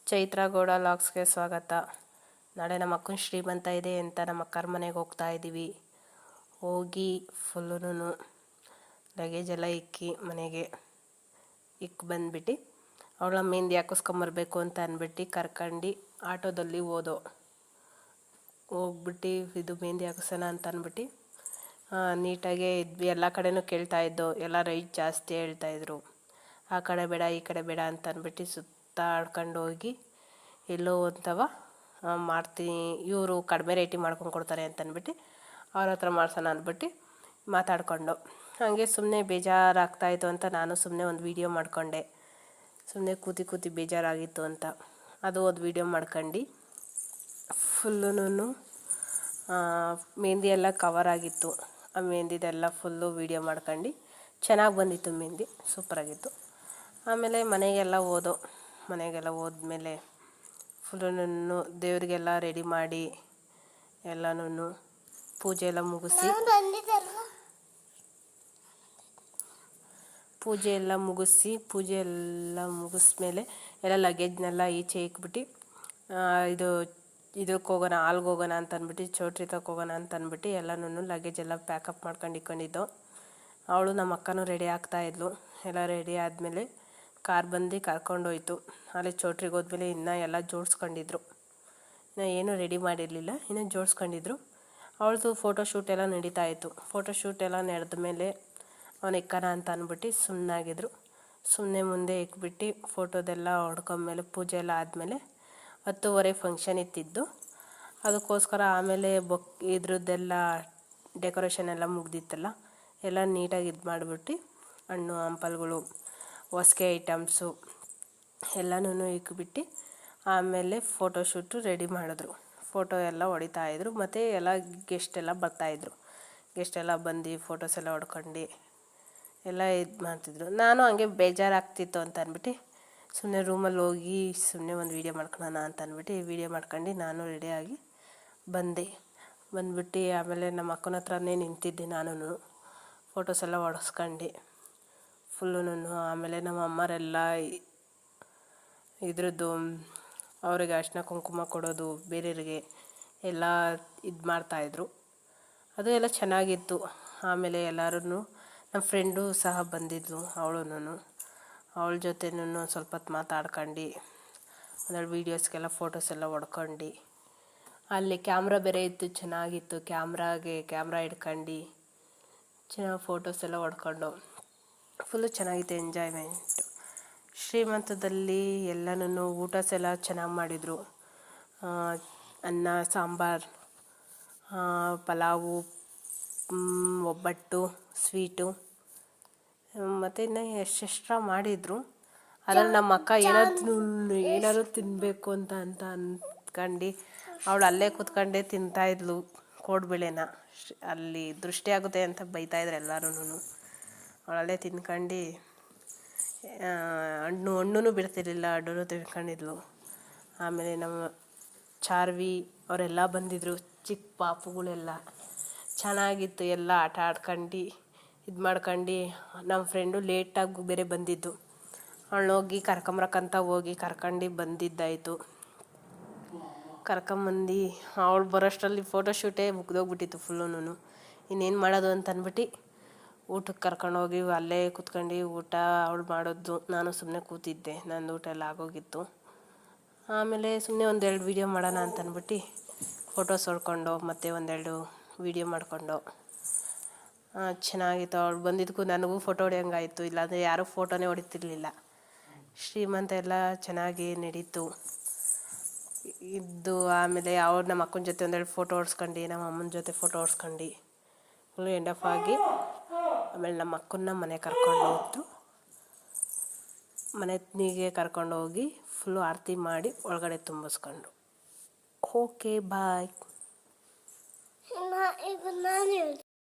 ಚೈತ್ರ ಗೌಡ ಲಾಗ್ಸ್ಗೆ ಸ್ವಾಗತ. ನಾಳೆ ನಮ್ಮ ಅಕ್ಕನ ಶ್ರೀಮಂತ ಇದೆ ಅಂತ ನಮ್ಮ ಅಕ್ಕರ ಮನೆಗೆ ಹೋಗ್ತಾ ಇದ್ದೀವಿ. ಹೋಗಿ ಫುಲ್ಲೂ ಲಗೇಜ್ ಎಲ್ಲ ಇಕ್ಕಿ ಮನೆಗೆ ಬಂದ್ಬಿಟ್ಟು ಅವಳ ಮೆಹಂದಿ ಹಾಕಿಸ್ಕೊಂಬರ್ಬೇಕು ಅಂತ ಅಂದ್ಬಿಟ್ಟು ಕರ್ಕೊಂಡು ಆಟೋದಲ್ಲಿ ಹೋಗ್ಬಿಟ್ಟು ಇದು ಮೆಹಂದಿ ಹಾಕಿಸೋಣ ಅಂತ ಅಂದ್ಬಿಟ್ಟು ನೀಟಾಗೆ ಇದ್ವಿ. ಎಲ್ಲ ಕಡೆನೂ ಕೇಳ್ತಾಯಿದ್ದೋ, ಎಲ್ಲ ರೈಟ್ ಜಾಸ್ತಿ ಹೇಳ್ತಾಯಿದ್ರು. ಆ ಕಡೆ ಬೇಡ ಈ ಕಡೆ ಬೇಡ ಅಂತ ಅಂದ್ಬಿಟ್ಟು ಸುತ್ತಾಡ್ಕೊಂಡು ಹೋಗಿ ಎಲ್ಲೋ ಅಂತವ ಮಾಡ್ತೀನಿ, ಇವರು ಕಡಿಮೆ ರೇಟಿಗೆ ಮಾಡ್ಕೊಂಡು ಕೊಡ್ತಾರೆ ಅಂತ ಅಂದ್ಬಿಟ್ಟು ಅವ್ರ ಹತ್ರ ಮಾಡ್ಸೋಣ ಅಂದ್ಬಿಟ್ಟು ಮಾತಾಡಿಕೊಂಡು ಹಾಗೆ ಸುಮ್ಮನೆ ಬೇಜಾರಾಗ್ತಾಯಿತ್ತು ಅಂತ ನಾನು ಸುಮ್ಮನೆ ಒಂದು ವೀಡಿಯೋ ಮಾಡ್ಕೊಂಡೆ. ಸುಮ್ಮನೆ ಕೂತಿ ಬೇಜಾರಾಗಿತ್ತು ಅಂತ ಅದು ಒಂದು ವೀಡಿಯೋ ಮಾಡ್ಕೊಂಡು ಫುಲ್ಲೂ ಮೆಹಂದಿ ಎಲ್ಲ ಕವರ್ ಆಗಿತ್ತು. ಆ ಮೆಹಂದಿದೆಲ್ಲ ಫುಲ್ಲು ವೀಡಿಯೋ ಮಾಡ್ಕೊಂಡು ಚೆನ್ನಾಗಿ ಬಂದಿತ್ತು, ಮೆಹಂದಿ ಸೂಪರಾಗಿತ್ತು. ಆಮೇಲೆ ಮನೆಗೆಲ್ಲ ಹೋದ್ಮೇಲೆ ಫುಲ್ಲೂ ದೇವರಿಗೆಲ್ಲ ರೆಡಿ ಮಾಡಿ ಎಲ್ಲನೂ ಪೂಜೆ ಎಲ್ಲ ಮುಗಿಸ್ಮೇಲೆ ಎಲ್ಲ ಲಗೇಜ್ನೆಲ್ಲ ಈಚೆ ಇಕ್ಬಿಟ್ಟು ಇದಕ್ಕೆ ಹೋಗೋಣ, ಹಾಲ್ಗೆ ಹೋಗೋಣ ಅಂತ ಅಂದ್ಬಿಟ್ಟು ಚೌಟ್ರಿಕಕ್ಕೆ ಹೋಗೋಣ ಅಂತ ಅಂದ್ಬಿಟ್ಟು ಎಲ್ಲನೂ ಲಗೇಜ್ ಎಲ್ಲ ಪ್ಯಾಕಪ್ ಮಾಡ್ಕೊಂಡು ಇಟ್ಕೊಂಡಿದ್ದೋ. ಅವಳು ನಮ್ಮ ಅಕ್ಕನೂ ರೆಡಿ ಆಗ್ತಾಯಿದ್ಲು. ಎಲ್ಲ ರೆಡಿ ಆದಮೇಲೆ ಕಾರ್ ಬಂದು ಕರ್ಕೊಂಡೋಯ್ತು. ಅಲ್ಲಿ ಚೌಟ್ರಿಗೆ ಹೋದ್ಮೇಲೆ ಇನ್ನೂ ಎಲ್ಲ ಜೋಡಿಸ್ಕೊಂಡಿದ್ರು. ಇನ್ನೂ ಏನೂ ರೆಡಿ ಮಾಡಿರಲಿಲ್ಲ, ಇನ್ನೂ ಜೋಡಿಸ್ಕೊಂಡಿದ್ರು. ಅವಳದು ಫೋಟೋಶೂಟ್ ಎಲ್ಲ ನಡೀತಾಯಿತ್ತು. ಫೋಟೋಶೂಟ್ ಎಲ್ಲ ನಡೆದ ಮೇಲೆ ಅವನು ಇಕ್ಕೋಣ ಅಂತ ಅಂದ್ಬಿಟ್ಟು ಸುಮ್ಮನಾಗಿದ್ರು. ಸುಮ್ಮನೆ ಮುಂದೆ ಇಕ್ಬಿಟ್ಟು ಫೋಟೋದೆಲ್ಲ ಹೊಡ್ಕೊಂಡ್ಮೇಲೆ ಪೂಜೆ ಎಲ್ಲ ಆದಮೇಲೆ 10:30 ಫಂಕ್ಷನ್ ಇತ್ತಿದ್ದು. ಅದಕ್ಕೋಸ್ಕರ ಆಮೇಲೆ ಇದ್ರದ್ದೆಲ್ಲ ಡೆಕೋರೇಷನ್ ಎಲ್ಲ ಮುಗ್ದಿತ್ತಲ್ಲ, ಎಲ್ಲ ನೀಟಾಗಿ ಇದು ಮಾಡಿಬಿಟ್ಟು ಹಣ್ಣು ಹಂಪಲುಗಳು ಹೊಸ್ಗೆ ಐಟಮ್ಸು ಎಲ್ಲನೂ ಇಕ್ಬಿಟ್ಟು ಆಮೇಲೆ ಫೋಟೋಶೂಟು ರೆಡಿ ಮಾಡಿದ್ರು. ಫೋಟೋ ಎಲ್ಲ ಹೊಡಿತಾಯಿದ್ರು. ಮತ್ತು ಎಲ್ಲ ಗೆಸ್ಟೆಲ್ಲ ಬರ್ತಾಯಿದ್ರು. ಗೆಸ್ಟೆಲ್ಲ ಬಂದು ಫೋಟೋಸ್ ಎಲ್ಲ ಹೊಡ್ಕೊಂಡು ಎಲ್ಲ ಇದು ಮಾಡ್ತಿದ್ರು. ನಾನು ಹಂಗೆ ಬೇಜಾರಾಗ್ತಿತ್ತು ಅಂತ ಅಂದ್ಬಿಟ್ಟು ಸುಮ್ಮನೆ ರೂಮಲ್ಲಿ ಹೋಗಿ ಸುಮ್ಮನೆ ಒಂದು ವೀಡಿಯೋ ಮಾಡ್ಕೊಳ್ಳೋಣ ಅಂತ ಅಂದ್ಬಿಟ್ಟು ವೀಡಿಯೋ ಮಾಡ್ಕೊಂಡು ನಾನು ರೆಡಿಯಾಗಿ ಬಂದ್ಬಿಟ್ಟು ಆಮೇಲೆ ನಮ್ಮ ಅಕ್ಕನ ಹತ್ರನೇ ನಿಂತಿದ್ದೆ. ನಾನು ಫೋಟೋಸ್ ಎಲ್ಲ ಹೊಡೆಸ್ಕೊಂಡು ಫುಲ್ಲೂ ಆಮೇಲೆ ನಮ್ಮ ಅಮ್ಮರೆಲ್ಲ ಇದ್ರದ್ದು ಅವರಿಗೆ ಅರಿಶಿನ ಕುಂಕುಮ ಕೊಡೋದು ಬೇರೆಯವ್ರಿಗೆ ಎಲ್ಲ ಇದು ಮಾಡ್ತಾಯಿದ್ರು. ಅದು ಎಲ್ಲ ಚೆನ್ನಾಗಿತ್ತು. ಆಮೇಲೆ ಎಲ್ಲರೂ ನಮ್ಮ ಫ್ರೆಂಡು ಸಹ ಬಂದಿದ್ಲು. ಅವಳ ಜೊತೆನೂ ಸ್ವಲ್ಪ ಹೊತ್ತು ಮಾತಾಡ್ಕೊಂಡು ಒಂದೆರಡು ವೀಡಿಯೋಸ್ಗೆಲ್ಲ ಫೋಟೋಸ್ ಎಲ್ಲ ಹೊಡ್ಕೊಂಡು ಅಲ್ಲಿ ಕ್ಯಾಮ್ರಾ ಬೇರೆ ಇತ್ತು, ಚೆನ್ನಾಗಿತ್ತು. ಕ್ಯಾಮ್ರಾ ಹಿಡ್ಕೊಂಡು ಚೆನ್ನಾಗಿ ಫೋಟೋಸ್ ಎಲ್ಲ ಹೊಡ್ಕೊಂಡು ಫುಲ್ಲು ಚೆನ್ನಾಗಿತ್ತು, ಎಂಜಾಯ್ಮೆಂಟು. ಶ್ರೀಮಂತದಲ್ಲಿ ಎಲ್ಲನೂ ಊಟಸ್ ಎಲ್ಲ ಚೆನ್ನಾಗಿ ಮಾಡಿದರು. ಅನ್ನ ಸಾಂಬಾರು, ಪಲಾವು, ಒಬ್ಬಟ್ಟು, ಸ್ವೀಟು ಮತ್ತು ಇನ್ನು ಎಷ್ಟೆಷ್ಟ ಮಾಡಿದರು. ಅದ್ರಲ್ಲಿ ನಮ್ಮ ಅಕ್ಕ ಏನಾದ್ರು ತಿನ್ನಬೇಕು ಅಂತ ಅಂದ್ಕೊಂಡು ಅವಳು ಅಲ್ಲೇ ಕೂತ್ಕೊಂಡೇ ತಿಂತಾಯಿದ್ಲು. ಕೋಡ್ಬಳೆನ ಅಲ್ಲಿ ದೃಷ್ಟಿ ಆಗುತ್ತೆ ಅಂತ ಬೈತಾಯಿದ್ರು ಎಲ್ಲರೂ. ಅವಳಲ್ಲೇ ತಿನ್ಕೊಂಡು ಹಣ್ಣು ಬಿಡ್ತಿರ್ಲಿಲ್ಲ, ಹಣ್ಣು ತಿನ್ಕೊಂಡಿದ್ಲು. ಆಮೇಲೆ ನಮ್ಮ ಚಾರ್ವಿ ಅವರೆಲ್ಲ ಬಂದಿದ್ದರು, ಚಿಕ್ಕ ಪಾಪುಗಳೆಲ್ಲ. ಚೆನ್ನಾಗಿತ್ತು. ಎಲ್ಲ ಆಟ ಆಡ್ಕೊಂಡು ಇದು ಮಾಡ್ಕೊಂಡು ನಮ್ಮ ಫ್ರೆಂಡು ಲೇಟಾಗಿ ಬೇರೆ ಬಂದಿದ್ದು. ಅವಳನ್ನೋಗಿ ಕರ್ಕೊಂಡು ಬಂದಿದ್ದಾಯಿತು. ಕರ್ಕೊಂಬಂದು ಅವಳು ಬರೋಷ್ಟರಲ್ಲಿ ಫೋಟೋಶೂಟೇ ಮುಗ್ದೋಗ್ಬಿಟ್ಟಿತ್ತು ಫುಲ್ಲೂ. ಇನ್ನೇನು ಮಾಡೋದು ಅಂತ ಅಂದ್ಬಿಟ್ಟು ಊಟಕ್ಕೆ ಕರ್ಕೊಂಡೋಗಿ ಅಲ್ಲೇ ಕೂತ್ಕೊಂಡು ಊಟ ಅವಳು ಮಾಡೋದು, ನಾನು ಸುಮ್ಮನೆ ಕೂತಿದ್ದೆ. ನಂದು ಊಟ ಎಲ್ಲ ಆಗೋಗಿತ್ತು. ಆಮೇಲೆ ಸುಮ್ಮನೆ ಒಂದೆರಡು ವೀಡಿಯೋ ಮಾಡೋಣ ಅಂತ ಅಂದ್ಬಿಟ್ಟು ಫೋಟೋಸ್ ಹೊಡ್ಕೊಂಡು ಮತ್ತು ಒಂದೆರಡು ವೀಡಿಯೋ ಮಾಡಿಕೊಂಡು ಚೆನ್ನಾಗಿತ್ತು. ಅವಳು ಬಂದಿದ್ದಕ್ಕೂ ನನಗೂ ಫೋಟೋ ಹೊಡೆಯೋಂಗಾಯಿತು, ಇಲ್ಲಾಂದರೆ ಯಾರೂ ಫೋಟೋನೇ ಹೊಡಿತಿರ್ಲಿಲ್ಲ. ಶ್ರೀಮಂತ ಎಲ್ಲ ಚೆನ್ನಾಗಿ ನಡೀತು ಇದ್ದು. ಆಮೇಲೆ ನಮ್ಮ ಅಕ್ಕನ ಜೊತೆ ಒಂದೆರಡು ಫೋಟೋ ಹೊಡ್ಸ್ಕೊಂಡು ನಮ್ಮ ಅಮ್ಮನ ಜೊತೆ ಫೋಟೋ ಹೊಡ್ಸ್ಕೊಂಡು ಫುಲ್ಲು ಎಂಡ್ ಆಫ್ ಆಗಿ ಆಮೇಲೆ ನಮ್ಮ ಅಕ್ಕನ್ನ ಮನೆಗೆ ಕರ್ಕೊಂಡೋಗಿ ಫುಲ್ಲು ಆರತಿ ಮಾಡಿ ಒಳಗಡೆ ತುಂಬಿಸ್ಕೊಂಡು. Okay bye.